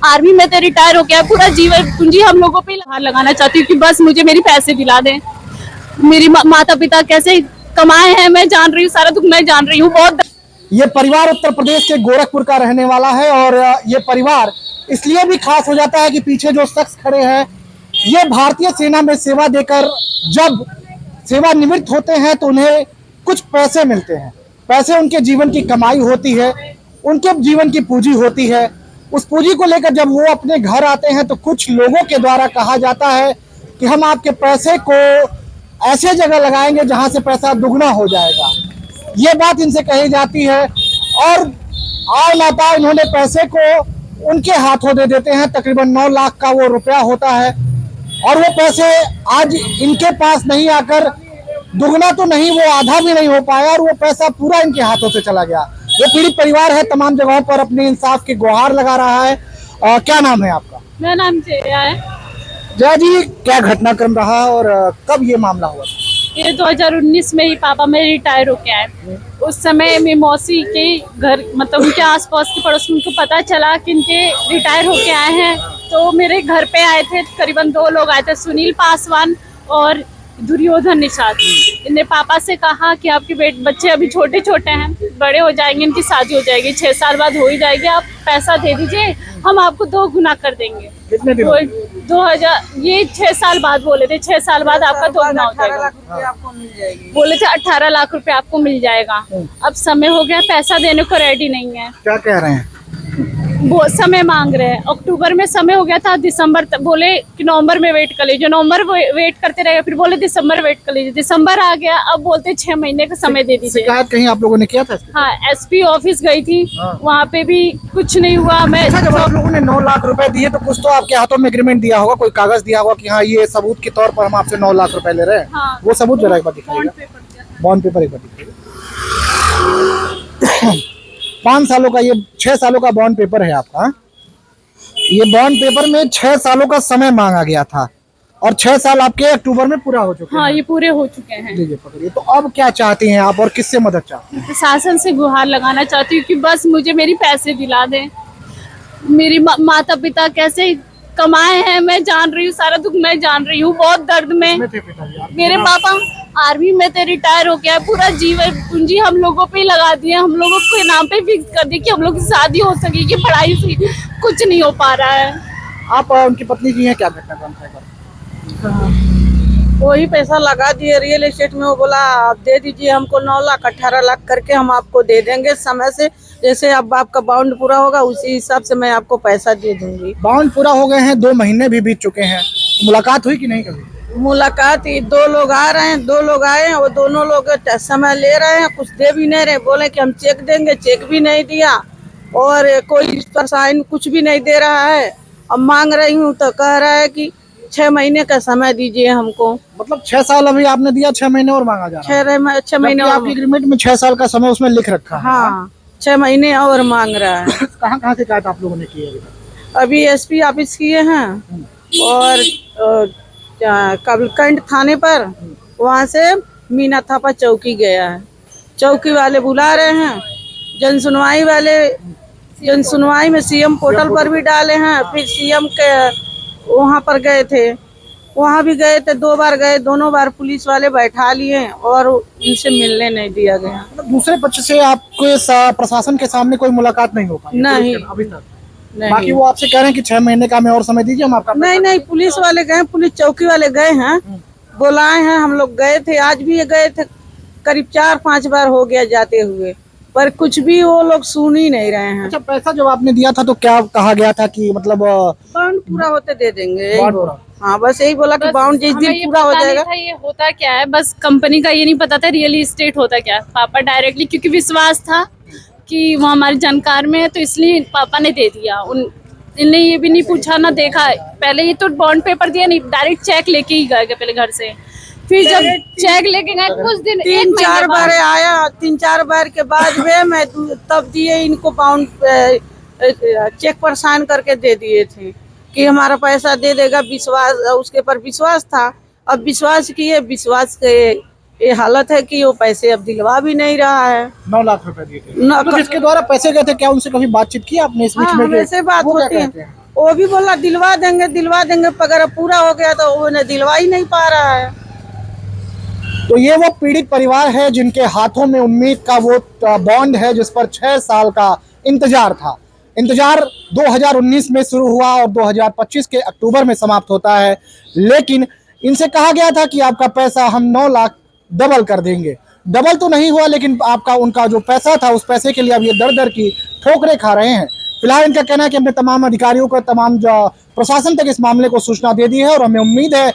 Army में तो retire हो गया, पूरा जीवन पूंजी हम लोगों पे लगाना चाहती हूँ कि बस मुझे मेरी पैसे दिला दें। मेरी माता पिता कैसे कमाए हैं मैं जान रही हूँ, सारा दुख मैं जान रही हूँ। बहुत ये परिवार उत्तर प्रदेश के गोरखपुर का रहने वाला है और ये परिवार इसलिए भी खास हो जाता है कि पीछे जो शख्स खड़े हैं ये भारतीय सेना में सेवा देकर जब सेवानिवृत्त होते हैं तो उन्हें कुछ पैसे मिलते हैं। पैसे उनके जीवन की कमाई होती है, उनके जीवन की पूंजी होती है। उस पूंजी को लेकर जब वो अपने घर आते हैं तो कुछ लोगों के द्वारा कहा जाता है कि हम आपके पैसे को ऐसे जगह लगाएंगे जहां से पैसा दुगना हो जाएगा। ये बात इनसे कही जाती है और आय नाता इन्होंने पैसे को उनके हाथों दे देते हैं। तकरीबन 9 लाख का वो रुपया होता है और वो पैसे आज इनके पास नहीं आकर दुगना तो नहीं, वो आधा भी नहीं हो पाया और वो पैसा पूरा इनके हाथों से चला गया। ये पीड़ित परिवार है, तमाम जगहों पर अपने इंसाफ की गुहार लगा रहा है। क्या नाम है आपका? मेरा नाम जया है। जया जी, क्या घटनाक्रम रहा और कब ये मामला हुआ? ये 2019 में ही पापा मेरे रिटायर होके आए। उस समय मेरी मौसी के घर मतलब उनके आसपास के पड़ोस में उनको पता चला कि इनके रिटायर होके आए हैं, तो मेरे घर पे आए थे। करीबन 2 लोग आए थे, सुनील पासवान और दुर्योधन निषाद। इनने पापा से कहा कि आपके बच्चे अभी छोटे छोटे हैं, बड़े हो जाएंगे, इनकी शादी हो जाएगी, 6 साल बाद हो ही जाएगी, आप पैसा दे दीजिए, हम आपको 2 गुना कर देंगे। कितने दिन? 2000 ये 6 साल बाद बोले थे, 6 साल बाद आपका 2 गुना हो जाएगा। आपको मिल जाएगी। बोले थे 18 लाख रुपए आपको मिल जाएगा। अब समय हो गया, पैसा देने को रेडी नहीं है। क्या कह रहे हैं? वो समय मांग रहे हैं। अक्टूबर में समय हो गया था, दिसंबर तक बोले कि नवंबर में वेट कर लीजिए। नवंबर वेट करते रहे, फिर बोले दिसंबर वेट कर लीजिए। दिसंबर आ गया, अब बोलते 6 महीने का समय दे दीजिए। शिकायत कहीं आप लोगों ने किया था? हाँ, एसपी ऑफिस गई थी, वहाँ पे भी कुछ नहीं हुआ। मैं जब आप लोगों ने 9 लाख रुपए दिए तो कुछ तो आपके हाथों में एग्रीमेंट दिया होगा, कोई कागज दिया होगा कि हाँ ये सबूत के तौर पर हम आपसे 9 लाख रुपए ले रहे हैं। हाँ, वो सबूत जरा एक बार दिखाइएगा। बॉन्ड पेपर एक बार दिखाइए। 5 सालों का, ये 6 सालों का बॉन्ड पेपर है आपका। ये बॉन्ड पेपर में 6 सालों का समय मांगा गया था और 6 साल आपके अक्टूबर में पूरा हो चुके हैं। हाँ, ये पूरे हो चुके हैं। लीजिए पकड़िए। तो अब क्या चाहती हैं आप और किससे मदद चाहती हैं? प्रशासन से गुहार लगाना चाहती हूँ कि बस मुझे मेरी पैसे दिला दें। मेरी माता पिता कैसे कमाए हैं मैं जान रही हूँ, सारा दुख मैं जान रही हूँ। बहुत दर्द में मेरे पापा आर्मी में तो रिटायर हो गया, पूरा जीवन पूंजी हम लोगों पे ही लगा दिए, हम लोगों के नाम पे फिक्स कर दी कि हम लोग की शादी हो सकेगी, पढ़ाई से कुछ नहीं हो पा रहा है। आप उनकी पत्नी की हैं, क्या घटनाक्रम था? वही पैसा लगा दिए रियल एस्टेट में। वो बोला आप दे दीजिए हमको 9 लाख 18 लाख करके हम आपको दे देंगे समय से, जैसे अब आपका बाउंड पूरा होगा उसी हिसाब से मैं आपको पैसा दे दूंगी। बाउंड पूरा हो गए हैं, 2 महीने भी बीत चुके हैं। मुलाकात हुई कि नहीं कभी? मुलाकात 2 लोग आ रहे हैं, 2 लोग आए हैं, वो दोनों लोग समय ले रहे हैं, कुछ दे भी नहीं रहे। बोले कि हम चेक देंगे, चेक भी नहीं दिया और कोई साइन कुछ भी नहीं दे रहा है। अब मांग रही हूँ तो कह रहा है कि 6 महीने का समय दीजिए हमको। मतलब 6 साल अभी आपने दिया, 6 महीने और मांगा जा रहा है। 6 महीने आपकी एग्रीमेंट में 6 साल का समय उसमें लिख रखा है। हाँ, 6 महीने और मांग रहा है। कहाँ कहाँ शिकायत आप लोगों ने की है? अभी एसपी ऑफिस किए हैं और कबलकंड थाने पर, वहाँ से मीना थापा चौकी गया है। चौकी वाले बुला रहे हैं, जन सुनवाई में सीएम पोर्टल पर भी डाले हैं। फिर सीएम के वहाँ पर गए थे, वहाँ भी गए थे, 2 बार गए, दोनों बार पुलिस वाले बैठा लिए और उनसे मिलने नहीं दिया गया। मतलब दूसरे पक्ष से आपको प्रशासन के सामने कोई मुलाकात नहीं हो पाई? नहीं, अभी तक नहीं। बाकी वो आपसे कह रहे हैं कि 6 महीने का हमें और समय दीजिए, हम आपका नहीं, पुलिस वाले गए, पुलिस चौकी वाले गए हैं, बुलाए हैं, हम लोग गए थे, आज भी गए थे, करीब 4-5 बार हो गया जाते हुए, पर कुछ भी वो लोग सुन ही नहीं रहे हैं। अच्छा, पैसा जब आपने दिया था तो क्या कहा गया था कि मतलब बाउंड पूरा होते दे देंगे, यही बाउंड बोला। हाँ, बस यही बोला कि बाउंड जिस दिन पूरा हो जाएगा। ये होता क्या है, बस कंपनी का ये नहीं पता था रियल एस्टेट होता क्या। पापा डायरेक्टली, क्योंकि विश्वास था कि वो हमारे जानकार में है तो इसलिए पापा ने दे दिया। इनने ये भी नहीं पूछा ना देखा, पहले ये तो बॉन्ड पेपर दिया नहीं, डायरेक्ट चेक लेके ही गए पहले घर से। फिर जब चेक लेके गए कुछ दिन 3-4 बार आया, 3-4 बार के बाद में मैं तब दिए इनको बाउंड चेक पर साइन करके दे दिए थे कि हमारा पैसा दे देगा। विश्वास, उसके पर विश्वास था। अब विश्वास किए, विश्वास के ये हालत है कि वो पैसे अब दिलवा भी नहीं रहा है। 9 लाख रुपए दिए थे। तो जिसके द्वारा पैसे गए थे, क्या उनसे कभी बातचीत की आपने इस बीच में? ऐसे बात होती है, वो भी बोला दिलवा देंगे, अगर पूरा हो गया तो वो ने दिलवा ही नहीं पा रहा है। तो ये वो पीड़ित परिवार है जिनके हाथों में उम्मीद का वो बॉन्ड है जिस पर 6 साल का इंतजार था। इंतजार 2019 में शुरू हुआ और 2025 के अक्टूबर में समाप्त होता है, लेकिन इनसे कहा गया था कि आपका पैसा हम 9 लाख डबल कर देंगे। डबल तो नहीं हुआ, लेकिन आपका उनका जो पैसा था उस पैसे के लिए अब ये दर दर की ठोकरें खा रहे हैं। फिलहाल इनका कहना है कि हमने तमाम अधिकारियों को, तमाम प्रशासन तक इस मामले को सूचना दे दी है और हमें उम्मीद है